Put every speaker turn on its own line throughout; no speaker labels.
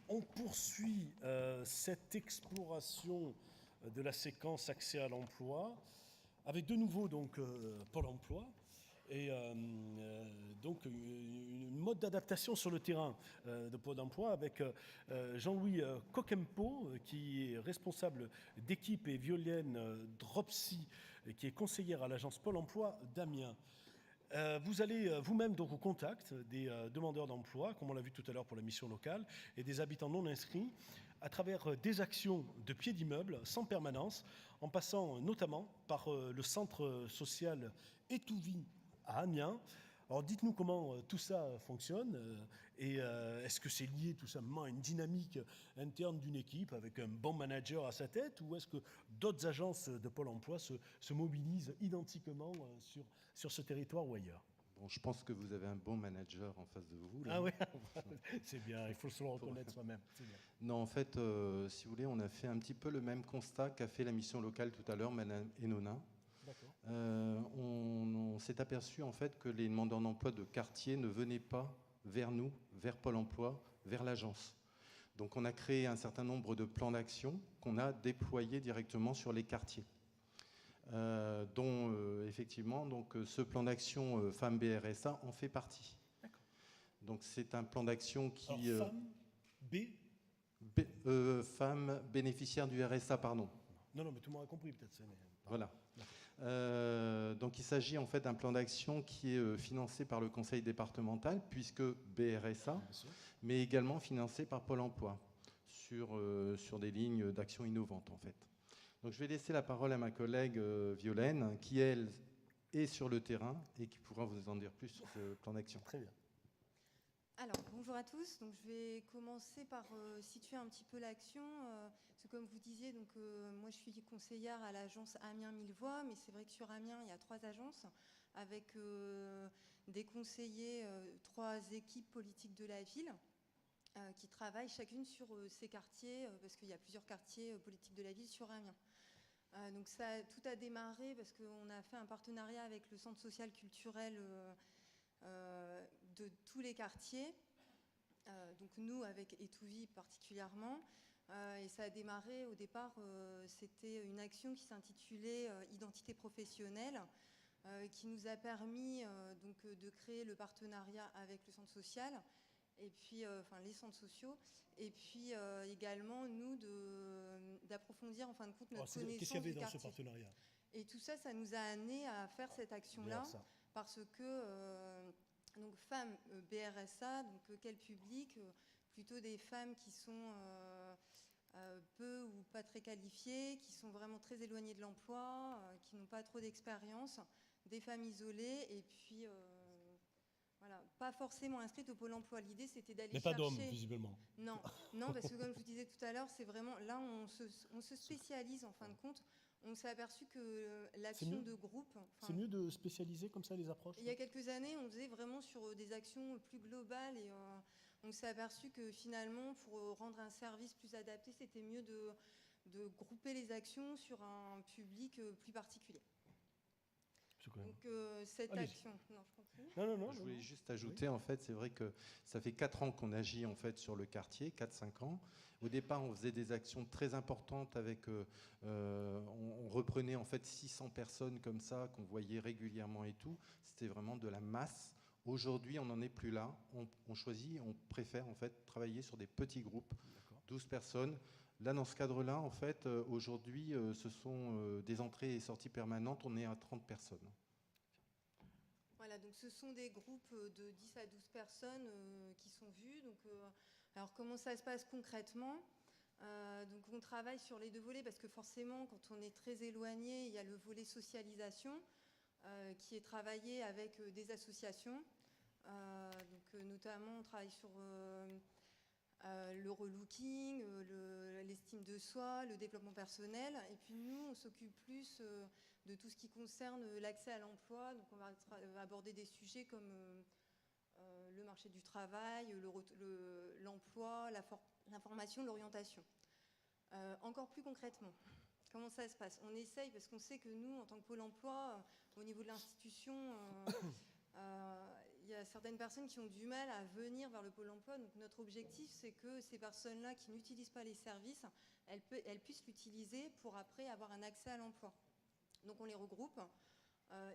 On poursuit cette exploration de la séquence accès à l'emploi avec de nouveau donc Pôle emploi et donc une mode d'adaptation sur le terrain de Pôle emploi avec Jean-Louis Coquempo qui est responsable d'équipe et Violaine Dropsy qui est conseillère à l'agence Pôle emploi d'Amiens. Vous allez vous-même donc au contact des demandeurs d'emploi, comme on l'a vu tout à l'heure pour la mission locale, et des habitants non inscrits, à travers des actions de pied d'immeuble, sans permanence, en passant notamment par le centre social Étouvie à Amiens. Alors dites-nous comment tout ça fonctionne et est-ce que c'est lié tout simplement à une dynamique interne d'une équipe avec un bon manager à sa tête ou est-ce que d'autres agences de Pôle emploi se mobilisent identiquement sur ce territoire ou ailleurs?
Bon, je pense que vous avez un bon manager en face de vous, là.
Ah oui, c'est bien, il faut se le reconnaître soi-même. C'est bien.
Non, en fait, si vous voulez, on a fait un petit peu le même constat qu'a fait la mission locale tout à l'heure, Madame Enona.
D'accord.
On s'est aperçu en fait que les demandeurs d'emploi de quartier ne venaient pas vers nous, vers Pôle emploi, vers l'agence. Donc on a créé un certain nombre de plans d'action qu'on a déployés directement sur les quartiers. Dont effectivement donc, ce plan d'action Femmes BRSA en fait partie.
D'accord.
Donc c'est un plan d'action qui...
Alors, femme, B.
Femmes bénéficiaires du RSA, pardon.
Non, mais tout le monde a compris peut-être.
Voilà. Donc il s'agit en fait d'un plan d'action qui est financé par le conseil départemental, puisque BRSA, mais également financé par Pôle emploi, sur des lignes d'action innovantes en fait. Donc je vais laisser la parole à ma collègue Violaine, qui elle est sur le terrain et qui pourra vous en dire plus sur ce plan d'action.
Très bien.
Alors, bonjour à tous. Donc, je vais commencer par situer un petit peu l'action. Parce que comme vous disiez, donc, moi je suis conseillère à l'agence Amiens Millevoix, mais c'est vrai que sur Amiens, il y a 3 agences avec des conseillers, 3 équipes politiques de la ville qui travaillent chacune sur ces quartiers, parce qu'il y a plusieurs quartiers politiques de la ville sur Amiens. Donc tout a démarré parce qu'on a fait un partenariat avec le centre social culturel de tous les quartiers, donc nous avec Étouvie particulièrement, et ça a démarré au départ, c'était une action qui s'intitulait Identité professionnelle, qui nous a permis donc, de créer le partenariat avec le centre social, et puis enfin les centres sociaux, et puis également nous d'approfondir en fin de compte notre connaissance du quartier.
Qu'est-ce qu'il y avait dans ce partenariat?
Et tout ça, ça nous a amené à faire cette action-là, parce que donc femmes BRSA, donc quel public? Plutôt des femmes qui sont peu ou pas très qualifiées, qui sont vraiment très éloignées de l'emploi, qui n'ont pas trop d'expérience, des femmes isolées, et puis voilà, pas forcément inscrites au Pôle emploi. L'idée, c'était d'aller chercher...
Mais pas d'hommes, visiblement.
Non, parce que comme je vous disais tout à l'heure, c'est vraiment... Là, on se spécialise, en fin de compte. On s'est aperçu que l'action de groupe...
C'est mieux de spécialiser comme ça les approches?
Il y a quelques années, on faisait vraiment sur des actions plus globales et on s'est aperçu que finalement, pour rendre un service plus adapté, c'était mieux de grouper les actions sur un public plus particulier. Donc cette action... Non, je continue.
Non, je voulais juste ajouter, en fait, c'est vrai que ça fait 4 ans qu'on agit en fait sur le quartier, 4-5 ans. Au départ, on faisait des actions très importantes avec... on reprenait en fait 600 personnes comme ça, qu'on voyait régulièrement et tout. C'était vraiment de la masse. Aujourd'hui, on n'en est plus là. On choisit, on préfère en fait travailler sur des petits groupes, 12 personnes. Là, dans ce cadre-là, en fait, aujourd'hui, ce sont des entrées et sorties permanentes. On est à 30 personnes.
Voilà, donc ce sont des groupes de 10 à 12 personnes qui sont vues. Donc, alors, comment ça se passe concrètement? Donc, on travaille sur les 2 volets parce que forcément, quand on est très éloigné, il y a le volet socialisation qui est travaillé avec des associations. Donc, notamment, on travaille sur... le relooking, l'estime de soi, le développement personnel. Et puis nous, on s'occupe plus de tout ce qui concerne l'accès à l'emploi. Donc on va aborder des sujets comme le marché du travail, l'emploi, l'information, l'orientation. Encore plus concrètement, comment ça se passe? On essaye, parce qu'on sait que nous, en tant que Pôle emploi, au niveau de l'institution... il y a certaines personnes qui ont du mal à venir vers le Pôle emploi. Donc notre objectif, c'est que ces personnes-là qui n'utilisent pas les services, elles puissent l'utiliser pour après avoir un accès à l'emploi. Donc on les regroupe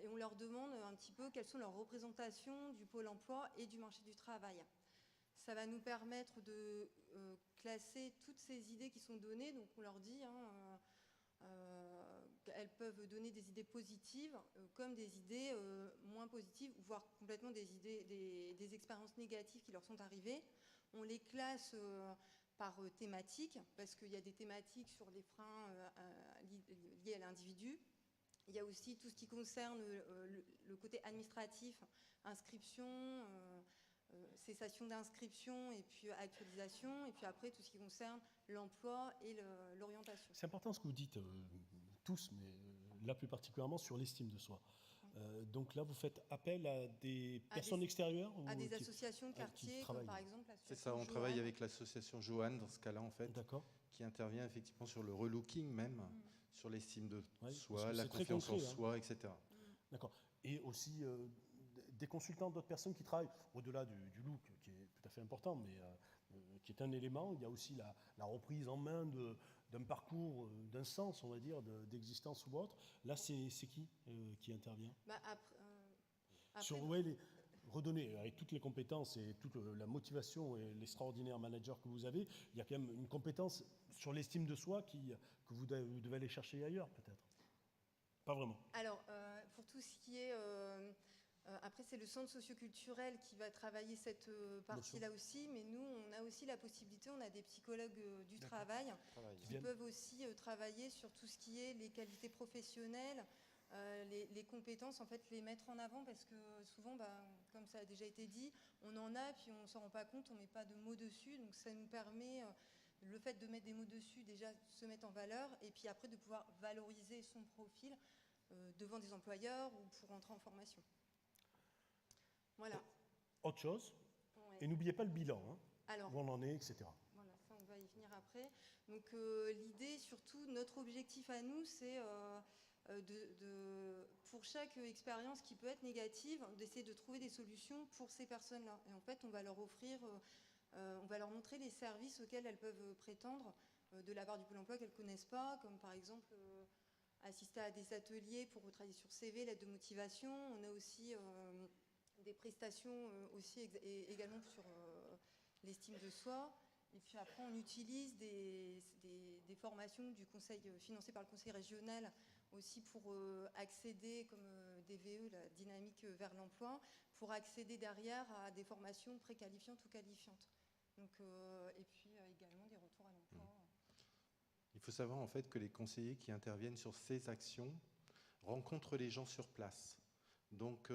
et on leur demande un petit peu quelles sont leurs représentations du Pôle emploi et du marché du travail. Ça va nous permettre de classer toutes ces idées qui sont données. Donc on leur dit, elles peuvent donner des idées positives comme des idées moins positives, voire complètement des expériences négatives qui leur sont arrivées. On les classe par thématiques, parce qu'il y a des thématiques sur les freins liés à l'individu. Il y a aussi tout ce qui concerne le côté administratif, inscription, cessation d'inscription et puis actualisation, et puis après tout ce qui concerne l'emploi et l'orientation.
C'est important ce que vous dites, tous, mais là plus particulièrement sur l'estime de soi. Donc là, vous faites appel à des personnes extérieures
à des associations de quartier, comme par exemple l'association
C'est ça, on travaille avec l'association Johan dans ce cas-là, en fait, qui intervient effectivement sur le relooking même, sur l'estime de soi, la confiance en soi, etc.
D'accord. Et aussi des consultants, d'autres personnes qui travaillent au-delà du look, qui est tout à fait important, mais qui est un élément. Il y a aussi la reprise en main d'un parcours, d'un sens, on va dire, d'existence ou autre. Là, c'est qui intervient
après,
sur redonner, avec toutes les compétences et toute la motivation et l'extraordinaire manager que vous avez, il y a quand même une compétence sur l'estime de soi que vous devez aller chercher ailleurs, peut-être. Pas vraiment.
Alors, pour tout ce qui est... après, c'est le centre socioculturel qui va travailler cette partie-là aussi, mais nous, on a aussi la possibilité, on a des psychologues du travail qui peuvent aussi travailler sur tout ce qui est les qualités professionnelles, les compétences, en fait, les mettre en avant, parce que souvent, comme ça a déjà été dit, on en a, puis on ne s'en rend pas compte, on ne met pas de mots dessus, donc ça nous permet, le fait de mettre des mots dessus, déjà se mettre en valeur, et puis après de pouvoir valoriser son profil devant des employeurs ou pour entrer en formation. Voilà.
Autre chose, et n'oubliez pas le bilan,
Alors,
où on en est, etc.
Voilà, ça on va y venir après. Donc l'idée, surtout, notre objectif à nous, c'est pour chaque expérience qui peut être négative, d'essayer de trouver des solutions pour ces personnes-là. Et en fait, on va leur offrir, on va leur montrer les services auxquels elles peuvent prétendre de la part du Pôle emploi qu'elles ne connaissent pas, comme par exemple assister à des ateliers pour travailler sur CV, l'aide de motivation. On a aussi des prestations aussi également sur l'estime de soi. Et puis après, on utilise des formations du conseil, financées par le conseil régional aussi pour accéder, comme DVE, la dynamique vers l'emploi, pour accéder derrière à des formations préqualifiantes ou qualifiantes. Donc, et puis également des retours à l'emploi.
Il faut savoir en fait que les conseillers qui interviennent sur ces actions rencontrent les gens sur place. Donc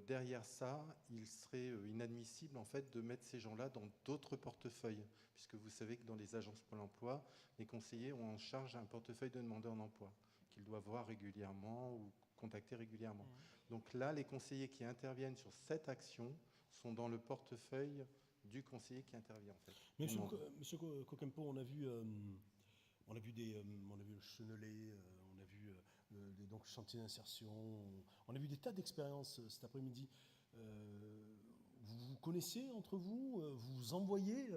derrière ça, il serait inadmissible en fait de mettre ces gens-là dans d'autres portefeuilles, puisque vous savez que dans les agences Pôle emploi, les conseillers ont en charge un portefeuille de demandeurs d'emploi qu'ils doivent voir régulièrement ou contacter régulièrement. Donc là, les conseillers qui interviennent sur cette action sont dans le portefeuille du conseiller qui intervient en fait.
Mais Monsieur Kokempo, on a vu le Chenelet, on a vu donc chantier d'insertion, on a vu des tas d'expériences cet après-midi. Vous connaissez entre vous, vous envoyez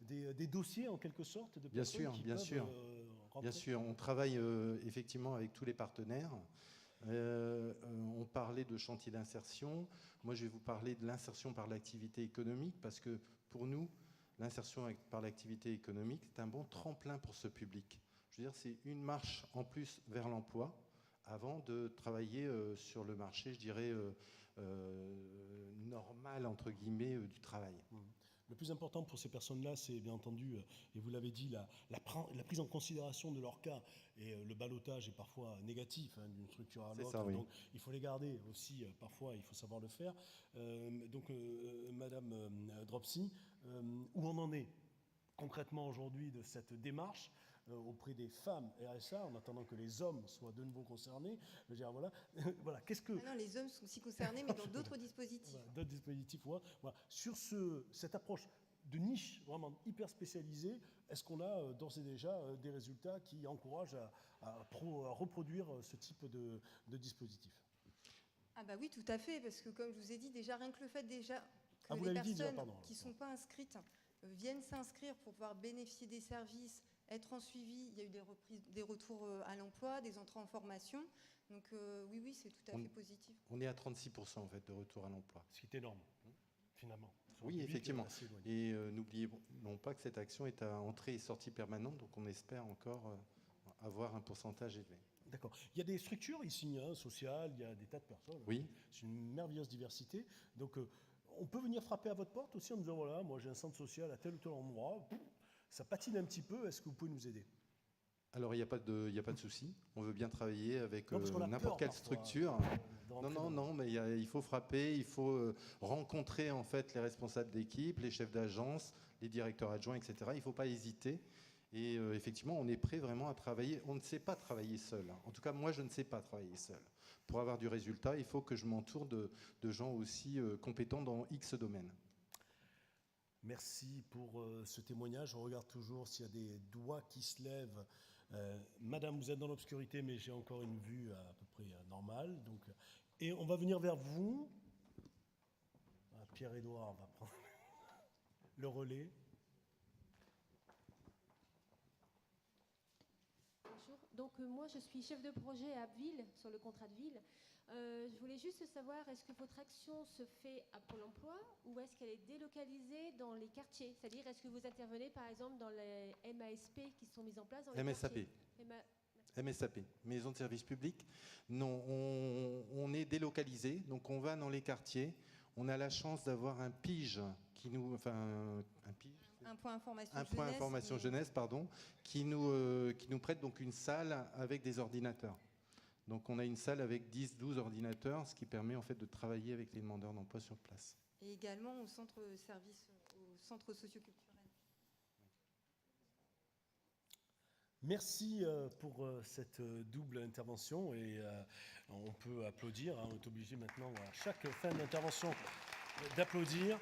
des dossiers en quelque sorte de personnes qui peuvent rentrer.
Bien sûr, on travaille effectivement avec tous les partenaires. On parlait de chantier d'insertion. Moi, je vais vous parler de l'insertion par l'activité économique, parce que pour nous, l'insertion par l'activité économique, c'est un bon tremplin pour ce public. Je veux dire, c'est une marche en plus vers l'emploi avant de travailler sur le marché, je dirais, normal, entre guillemets, du travail.
Le plus important pour ces personnes-là, c'est bien entendu, et vous l'avez dit, la prise en considération de leur cas. Et le ballottage est parfois négatif d'une structure à l'autre.
Oui.
Donc il faut les garder aussi, parfois il faut savoir le faire. Donc Madame Dropsy, où on en est concrètement aujourd'hui de cette démarche auprès des femmes RSA, en attendant que les hommes soient de nouveau concernés. Je veux dire, voilà, qu'est-ce que...
Ah non, les hommes sont aussi concernés, mais dans d'autres dispositifs.
Voilà, d'autres dispositifs, voilà. Sur cette approche de niche vraiment hyper spécialisée, est-ce qu'on a d'ores et déjà des résultats qui encouragent à reproduire ce type de dispositif ?
Ah bah oui, tout à fait, parce que comme je vous ai dit, déjà rien que le fait déjà que
Ah, vous
les
l'avez dit déjà,
personnes
pardon.
qui ne sont pas inscrites viennent s'inscrire pour pouvoir bénéficier des services, être en suivi. Il y a eu des retours à l'emploi, des entrées en formation. Donc oui, c'est tout à fait positif.
On est à 36% en fait de retour à l'emploi.
Ce qui est énorme, finalement. Sur un
Oui,
public
effectivement.
assez éloigné.
Et n'oublions pas que cette action est à entrée et sortie permanente, donc on espère encore avoir un pourcentage élevé.
D'accord. Il y a des structures ici, sociales, il y a des tas de personnes.
Oui.
C'est une merveilleuse diversité. Donc, on peut venir frapper à votre porte aussi en disant, voilà, moi j'ai un centre social à tel ou tel endroit, ça patine un petit peu, est-ce que vous pouvez nous aider?
Alors, il n'y a pas de souci. On veut bien travailler avec
Non, parce qu'on a
n'importe
peur
quelle
parfois,
structure.
de
Non,
rentrer
non,
dans-
non, mais il faut frapper, il faut rencontrer en fait les responsables d'équipe, les chefs d'agence, les directeurs adjoints, etc. Il ne faut pas hésiter. Et effectivement, on est prêt vraiment à travailler. On ne sait pas travailler seul. En tout cas, moi, je ne sais pas travailler seul. Pour avoir du résultat, il faut que je m'entoure de gens aussi compétents dans X domaines.
Merci pour ce témoignage. On regarde toujours s'il y a des doigts qui se lèvent. Madame, vous êtes dans l'obscurité, mais j'ai encore une vue à peu près normale. Donc, et on va venir vers vous. Pierre-Édouard va prendre le relais.
Bonjour. Donc moi je suis chef de projet à Abbeville sur le contrat de ville. Je voulais juste savoir, est-ce que votre action se fait à Pôle emploi ou est-ce qu'elle est délocalisée dans les quartiers? C'est-à-dire, est-ce que vous intervenez par exemple dans les MASP qui sont mises en place dans les
MSAP.
quartiers?
MSAP, Maison de service public. Non, on est délocalisé, donc on va dans les quartiers. On a la chance d'avoir un PIGE qui nous, enfin un PIGE,
Un point information
un
jeunesse.
point information jeunesse, pardon, qui nous prête donc une salle avec des ordinateurs. Donc on a une salle avec 10-12 ordinateurs, ce qui permet en fait de travailler avec les demandeurs d'emploi sur place.
Et également au centre socioculturel.
Merci pour cette double intervention et on peut applaudir. On est obligé maintenant à chaque fin d'intervention d'applaudir.